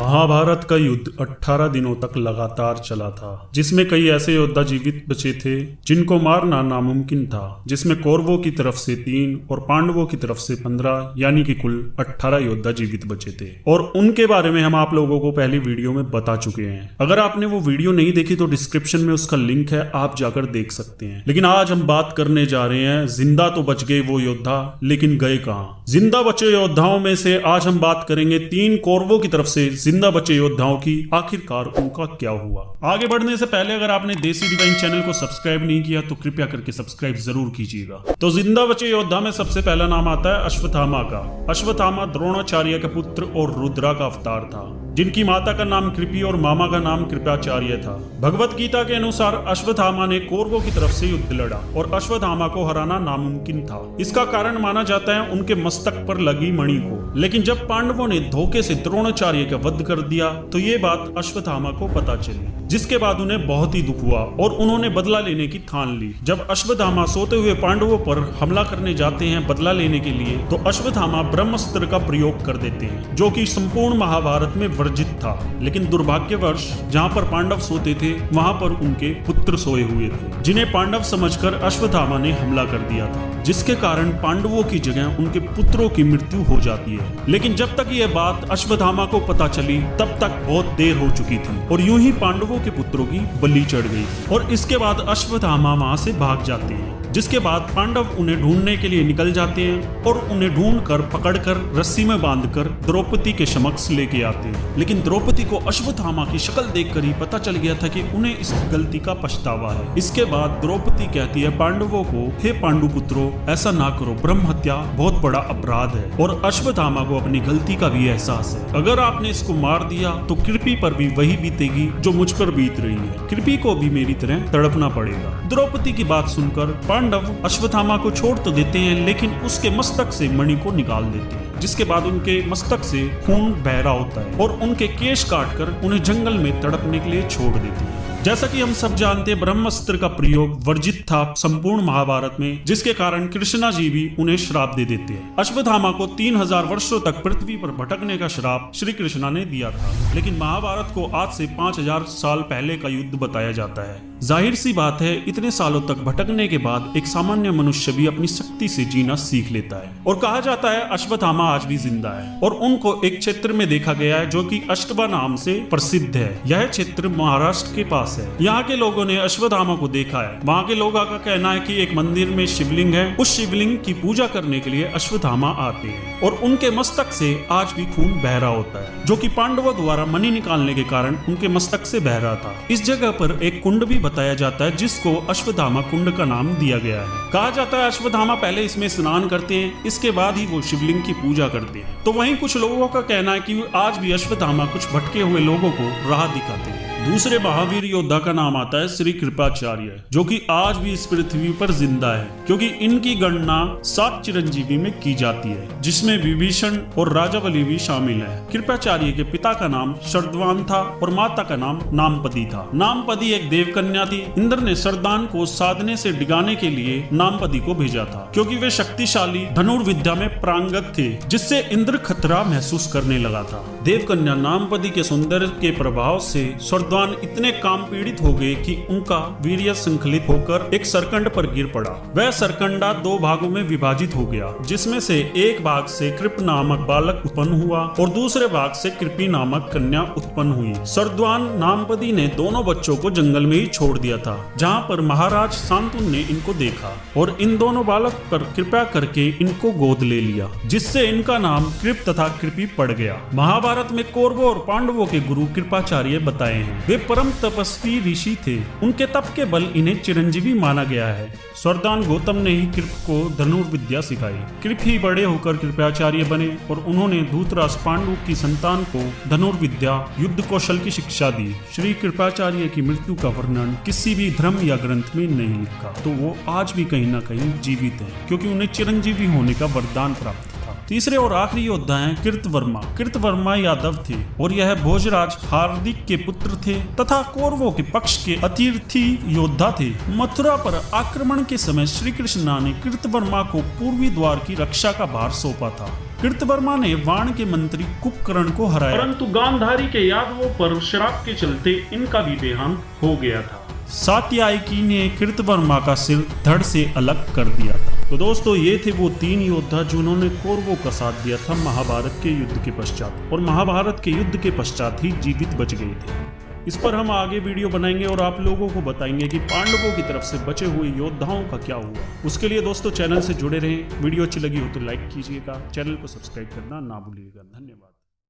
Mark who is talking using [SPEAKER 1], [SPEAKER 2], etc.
[SPEAKER 1] महाभारत का युद्ध 18 दिनों तक लगातार चला था, जिसमें कई ऐसे योद्धा जीवित बचे थे जिनको मारना नामुमकिन था। जिसमें कौरवों की तरफ से 3 और पांडवों की तरफ से 15 यानी कि कुल 18 योद्धा जीवित बचे थे। और उनके बारे में हम आप लोगों को पहली वीडियो में बता चुके हैं। अगर आपने वो वीडियो नहीं देखी तो डिस्क्रिप्शन में उसका लिंक है, आप जाकर देख सकते हैं। लेकिन आज हम बात करने जा रहे हैं जिंदा तो बच गए वो योद्धा, लेकिन गए कहां। जिंदा बचे योद्धाओं में से आज हम बात करेंगे 3 कौरवों की तरफ से जिंदा बचे योद्धाओं की, आखिरकार उनका क्या हुआ। आगे बढ़ने से पहले अगर आपने देसी डिवाइन चैनल को सब्सक्राइब नहीं किया तो कृपया करके सब्सक्राइब जरूर कीजिएगा। तो जिंदा बचे योद्धा में सबसे पहला नाम आता है अश्वत्थामा का। अश्वत्थामा द्रोणाचार्य के पुत्र और रुद्रा का अवतार था, जिनकी माता का नाम कृपी और मामा का नाम कृपाचार्य था। भगवत गीता के अनुसार अश्वत्थामा ने कौरवों की तरफ से युद्ध लड़ा और अश्वत्थामा को हराना नामुमकिन था। इसका कारण माना जाता है उनके मस्तक पर लगी मणि को। लेकिन जब पांडवों ने धोखे से द्रोणाचार्य का वध कर दिया तो ये बात अश्वत्थामा को पता चली, जिसके बाद उन्हें बहुत ही दुख हुआ और उन्होंने बदला लेने की ठान ली। जब अश्वत्थामा सोते हुए पांडवों पर हमला करने जाते हैं बदला लेने के लिए, तो अश्वत्थामा ब्रह्मास्त्र का प्रयोग कर देते हैं, जो कि संपूर्ण महाभारत में वर्जित था। लेकिन दुर्भाग्यवश जहां पर पांडव सोते थे वहां पर उनके पुत्र सोए हुए थे, जिन्हें पांडव समझकर अश्वत्थामा ने हमला कर दिया था, जिसके कारण पांडवों की जगह उनके पुत्रों की मृत्यु हो जाती है। लेकिन जब तक यह बात अश्वत्थामा को पता चली तब तक बहुत देर हो चुकी थी और यूं ही पांडवों के पुत्रों की बलि चढ़ गई और इसके बाद अश्वत्थामा वहां से भाग जाते हैं। जिसके बाद पांडव उन्हें ढूंढने के लिए निकल जाते हैं और उन्हें ढूंढकर पकड़कर रस्सी में बांधकर द्रौपदी के समक्ष लेके आते हैं। लेकिन द्रौपदी को अश्वत्थामा की शक्ल देखकर ही पता चल गया था कि उन्हें इस गलती का पछतावा है। इसके बाद द्रौपदी कहती है पांडवों को, हे पांडु पुत्रों, ऐसा ना करो, ब्रह्म हत्या बहुत बड़ा अपराध है। और अश्वत्थामा को अपनी गलती का भी एहसास है। अगर आपने इसको मार दिया तो कृपी पर भी वही बीतेगी जो मुझ पर बीत रही है। कृपी को भी मेरी तरह तड़पना पड़ेगा। द्रौपदी की बात सुनकर पांडव अश्वत्थामा को छोड़ तो देते हैं, लेकिन उसके मस्तक से मणि को निकाल देते हैं, जिसके बाद उनके मस्तक से खून बह रहा होता है और उनके केश काटकर उन्हें जंगल में तड़पने के लिए छोड़ देते हैं। जैसा कि हम सब जानते हैं ब्रह्मास्त्र का प्रयोग वर्जित था संपूर्ण महाभारत में, जिसके कारण कृष्णा जी भी उन्हें श्राप दे देते हैं। अश्वत्थामा को 3000 वर्षों तक पृथ्वी पर भटकने का श्राप श्री कृष्णा ने दिया था। लेकिन महाभारत को आज से 5000 साल पहले का युद्ध बताया जाता है। जाहिर सी बात है, इतने सालों तक भटकने के बाद एक सामान्य मनुष्य भी अपनी शक्ति से जीना सीख लेता है। और कहा जाता है अश्वत्थामा आज भी जिंदा है और उनको एक क्षेत्र में देखा गया है जो कि अष्टवा नाम से प्रसिद्ध है। यह क्षेत्र महाराष्ट्र के पास है। यहाँ के लोगों ने अश्वत्थामा को देखा है। वहाँ के लोगों का कहना है कि एक मंदिर में शिवलिंग है, उस शिवलिंग की पूजा करने के लिए अश्वत्थामा आते हैं और उनके मस्तक से आज भी खून बह रहा होता है, जो कि पांडवों द्वारा मणि निकालने के कारण उनके मस्तक से बह रहा था। इस जगह पर एक कुंड भी बताया जाता है, जिसको अश्वत्थामा कुंड का नाम दिया गया है। कहा जाता है अश्वत्थामा पहले इसमें स्नान करते हैं, इसके बाद ही वो शिवलिंग की पूजा करते हैं। तो वहीं कुछ लोगों का कहना है कि आज भी अश्वत्थामा कुछ भटके हुए लोगों को राह दिखाते हैं। दूसरे महावीर योद्धा का नाम आता है श्री कृपाचार्य, जो कि आज भी इस पृथ्वी पर जिंदा है, क्योंकि इनकी गणना 7 चिरंजीवी में की जाती है, जिसमें विभीषण और राजावली भी शामिल है। कृपाचार्य के पिता का नाम शरद्वान था और माता का नाम नामपदी था। नामपदी एक देवकन्या थी। इंद्र ने शरदान को साधने से डिगाने के लिए नामपदी को भेजा था, क्योंकि वे शक्तिशाली धनुर्विद्या में प्रांगत थे, जिससे इंद्र खतरा महसूस करने लगा था। देवकन्या नामपदी के सौंदर्य के प्रभाव से शरद्वान इतने काम पीड़ित हो गए कि उनका वीर्य संकलित होकर एक सरकंड पर गिर पड़ा। वह सरकंडा 2 भागों में विभाजित हो गया, जिसमें से एक भाग से कृप नामक बालक उत्पन्न हुआ और दूसरे भाग से कृपी नामक कन्या उत्पन्न हुई। शरद्वान नामपदी ने दोनों बच्चों को जंगल में ही छोड़ दिया था, जहाँ पर महाराज शांतनु ने इनको देखा और इन दोनों बालक पर कृपा करके इनको गोद ले लिया, जिससे इनका नाम कृप तथा कृपी पड़ गया। महाभारत में कौरवों और पांडवों के गुरु कृपाचार्य बताए हैं। वे परम तपस्वी ऋषि थे। उनके तप के बल इन्हें चिरंजीवी माना गया है। स्वरदान गौतम ने ही कृप को धनुर्विद्या सिखाई। कृप ही बड़े होकर कृपाचार्य बने और उन्होंने धृतराष्ट्र पांडु की संतान को धनुर्विद्या युद्ध कौशल की शिक्षा दी। श्री कृपाचार्य की मृत्यु का वर्णन किसी भी धर्म या ग्रंथ में नहीं लिखा, तो वो आज भी कहीं ना कहीं जीवित है, क्योंकि उन्हें चिरंजीवी होने का वरदान प्राप्त था। तीसरे और आखिरी योद्धा हैं कृतवर्मा। कृतवर्मा यादव थे और यह भोजराज हार्दिक के पुत्र थे तथा कौरवों के पक्ष के अतिर्थी योद्धा थे। मथुरा पर आक्रमण के समय श्री कृष्ण ने कृतवर्मा को पूर्वी द्वार की रक्षा का भार सौंपा था। कृतवर्मा ने वाण के मंत्री कुंभकर्ण को हराया, परंतु गांधारी के यादवों पर श्राप के चलते इनका भी देहांत हो गया था। सात्यकी ने कृतवर्मा का सिर धड़ से अलग कर दिया था। तो दोस्तों ये थे वो 3 योद्धा जिन्होंने कौरवों का साथ दिया था महाभारत के युद्ध के पश्चात, और महाभारत के युद्ध के पश्चात ही जीवित बच गए थे। इस पर हम आगे वीडियो बनाएंगे और आप लोगों को बताएंगे कि पांडवों की तरफ से बचे हुए योद्धाओं का क्या हुआ। उसके लिए दोस्तों चैनल से जुड़े रहें। वीडियो अच्छी लगी हो तो लाइक कीजिएगा, चैनल को सब्सक्राइब करना ना भूलिएगा। धन्यवाद।